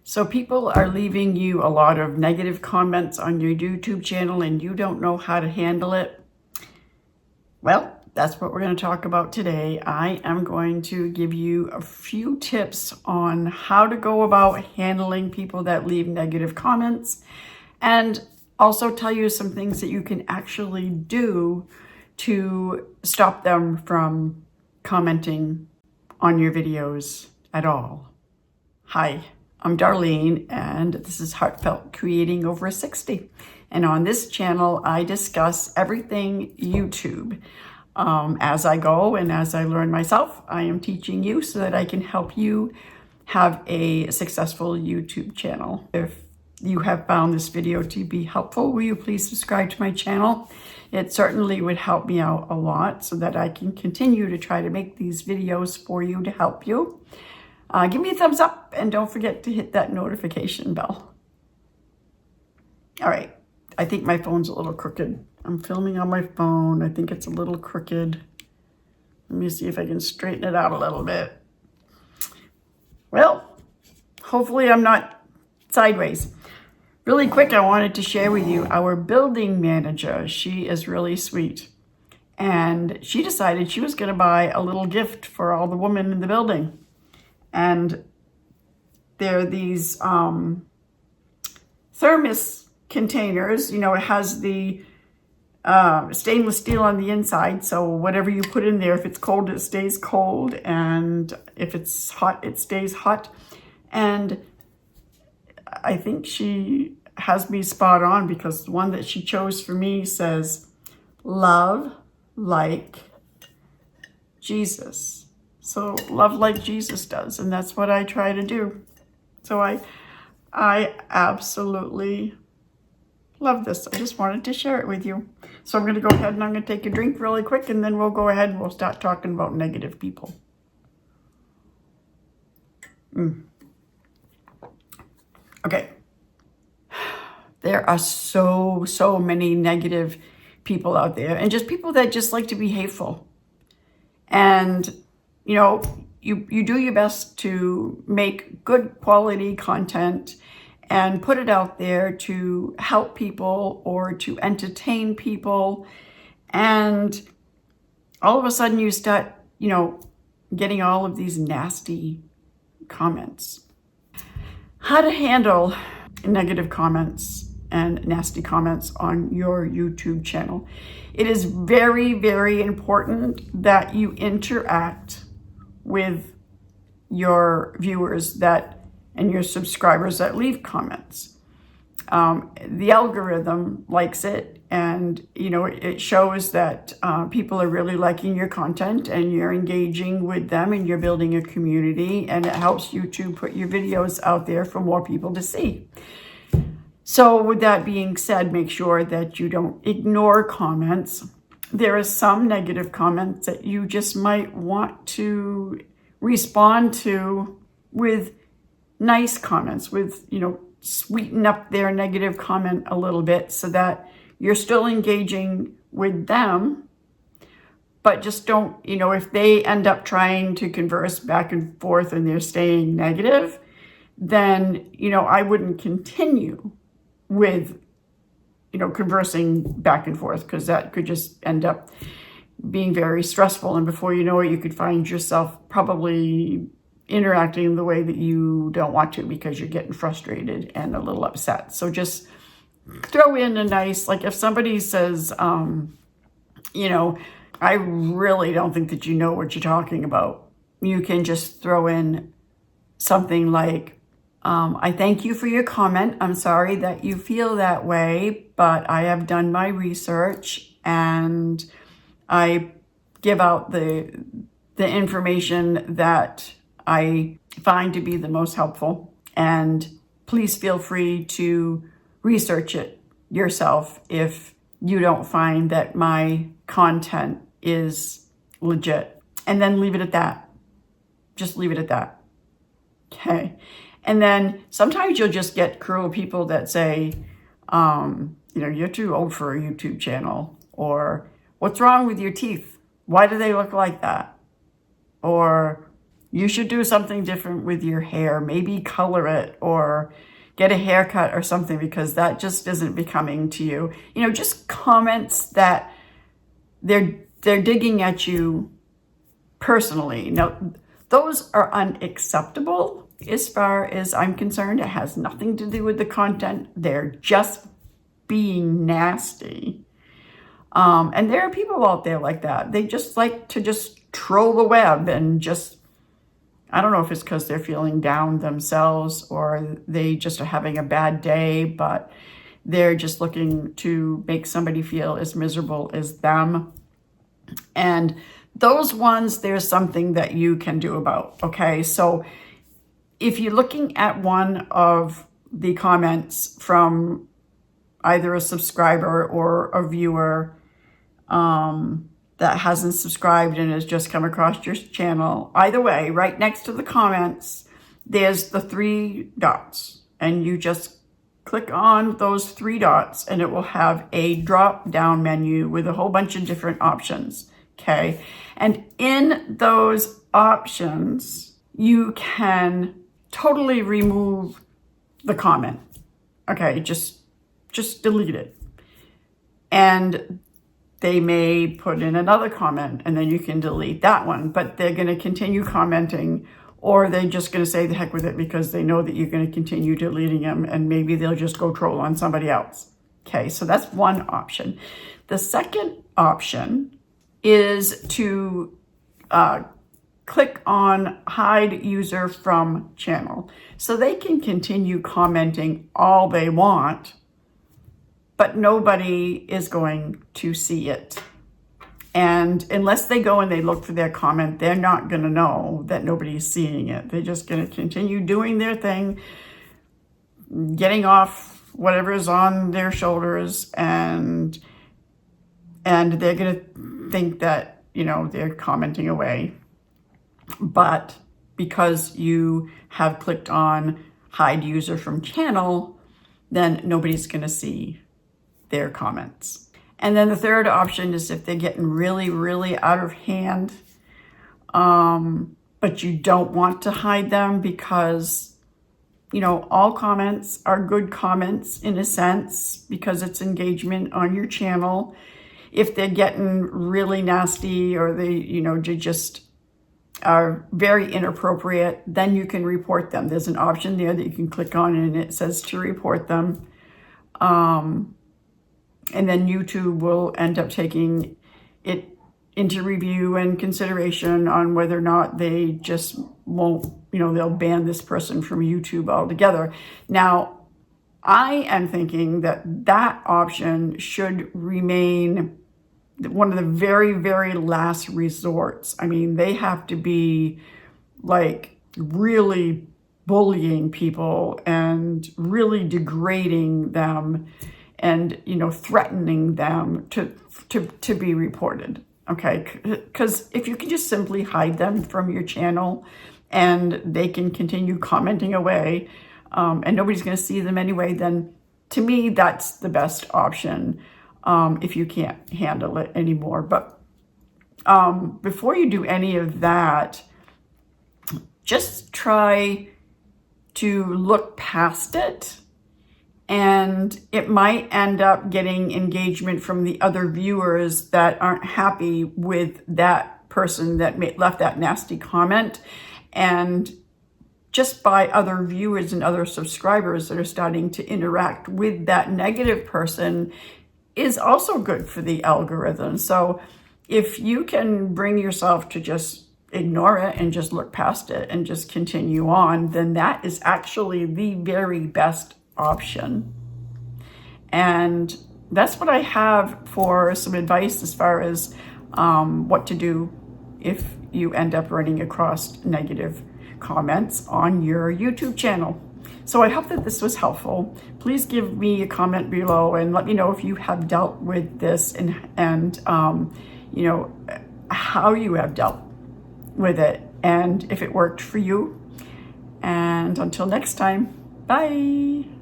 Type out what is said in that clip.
So people are leaving you a lot of negative comments on your YouTube channel and you don't know how to handle it. Well, that's what we're going to talk about today. I am going to give you a few tips on how to go about handling people that leave negative comments, and also tell you some things that you can actually do to stop them from commenting on your videos at all. Hi, I'm Darlene, and this is Heartfelt Creating Over 60. And on this channel, I discuss everything YouTube. As I go and as I learn myself, I am teaching you so that I can help you have a successful YouTube channel. If you have found this video to be helpful, will you please subscribe to my channel? It certainly would help me out a lot so that I can continue to try to make these videos for you to help you. Give me a thumbs up and don't forget to hit that notification bell. All right, I think my phone's a little crooked. I'm filming on my phone. I think it's a little crooked. Let me see if I can straighten it out a little bit. Well, hopefully I'm not sideways. Really quick, I wanted to share with you our building manager. She is really sweet. And she decided she was going to buy a little gift for all the women in the building. And there are these thermos containers. You know, it has the stainless steel on the inside. So whatever you put in there, if it's cold, it stays cold. And if it's hot, it stays hot. And I think she has me spot on, because the one that she chose for me says, "Love like Jesus." So love like Jesus does, and that's what I try to do. So I absolutely love this. I just wanted to share it with you. So I'm going to go ahead and I'm going to take a drink really quick, and then we'll go ahead and we'll start talking about negative people. Okay. There are so many negative people out there, and just people that just like to be hateful. And you know, you do your best to make good quality content and put it out there to help people or to entertain people. And all of a sudden you start, you know, getting all of these nasty comments. How to handle negative comments and nasty comments on your YouTube channel. It is very important that you interact with your viewers and your subscribers that leave comments. The algorithm likes it, and you know, it shows that people are really liking your content and you're engaging with them and you're building a community, and it helps you to put your videos out there for more people to see. So with that being said, make sure that you don't ignore comments. There are some negative comments that you just might want to respond to with nice comments, with, you know, sweeten up their negative comment a little bit so that you're still engaging with them, but just don't, you know, if they end up trying to converse back and forth and they're staying negative, then, you know, I wouldn't continue with, you know, conversing back and forth, because that could just end up being very stressful. And before you know it, you could find yourself probably interacting the way that you don't want to, because you're getting frustrated and a little upset. So just throw in a nice, like if somebody says, you know, I really don't think that you know what you're talking about, you can just throw in something like, I thank you for your comment. I'm sorry that you feel that way, but I have done my research and I give out the information that I find to be the most helpful. And please feel free to research it yourself if you don't find that my content is legit. And then leave it at that. Just leave it at that. Okay. And then sometimes you'll just get cruel people that say, you know, you're too old for a YouTube channel, or what's wrong with your teeth? Why do they look like that? Or You should do something different with your hair. Maybe color it or get a haircut or something, because that just isn't becoming to you. You know, just comments that they're digging at you personally. Now, those are unacceptable as far as I'm concerned. It has nothing to do with the content. They're just being nasty. And there are people out there like that. They just like to just troll the web and just, I don't know if it's because they're feeling down themselves or they just are having a bad day, but they're just looking to make somebody feel as miserable as them. And those ones, there's something that you can do about, okay? So if you're looking at one of the comments from either a subscriber or a viewer that hasn't subscribed and has just come across your channel, either way, right next to the comments, there's the 3 dots. And you just click on those 3 dots and it will have a drop-down menu with a whole bunch of different options, okay? And in those options, you can totally remove the comment, okay? Just delete it. And they may put in another comment and then you can delete that one, but they're going to continue commenting, or they're just going to say the heck with it because they know that you're going to continue deleting them, and maybe they'll just go troll on somebody else. Okay, so that's one option. The second option is to click on hide user from channel. So they can continue commenting all they want, but nobody is going to see it. And unless they go and they look for their comment, they're not going to know that nobody's seeing it. They're just going to continue doing their thing, getting off whatever's on their shoulders, and they're going to think that, you know, they're commenting away. But because you have clicked on hide user from channel, then nobody's going to see their comments. And then the third option is if they're getting really, really out of hand, but you don't want to hide them because, you know, all comments are good comments in a sense because it's engagement on your channel. If they're getting really nasty or they, you know, just are very inappropriate, then you can report them. There's an option there that you can click on and it says to report them. And then YouTube will end up taking it into review and consideration on whether or not they just won't, you know, they'll ban this person from YouTube altogether. Now, I am thinking that that option should remain one of the very, very last resorts. I mean, they have to be like really bullying people and really degrading them and, you know, threatening them to be reported, okay? Because if you can just simply hide them from your channel and they can continue commenting away and nobody's going to see them anyway, then to me, that's the best option if you can't handle it anymore. But before you do any of that, just try to look past it. And it might end up getting engagement from the other viewers that aren't happy with that person that left that nasty comment. And just by other viewers and other subscribers that are starting to interact with that negative person is also good for the algorithm. So if you can bring yourself to just ignore it and just look past it and just continue on, then that is actually the very best option. And that's what I have for some advice as far as what to do if you end up running across negative comments on your YouTube channel. So I hope that this was helpful. Please give me a comment below and let me know if you have dealt with this and you know, how you have dealt with it and if it worked for you. And until next time, bye.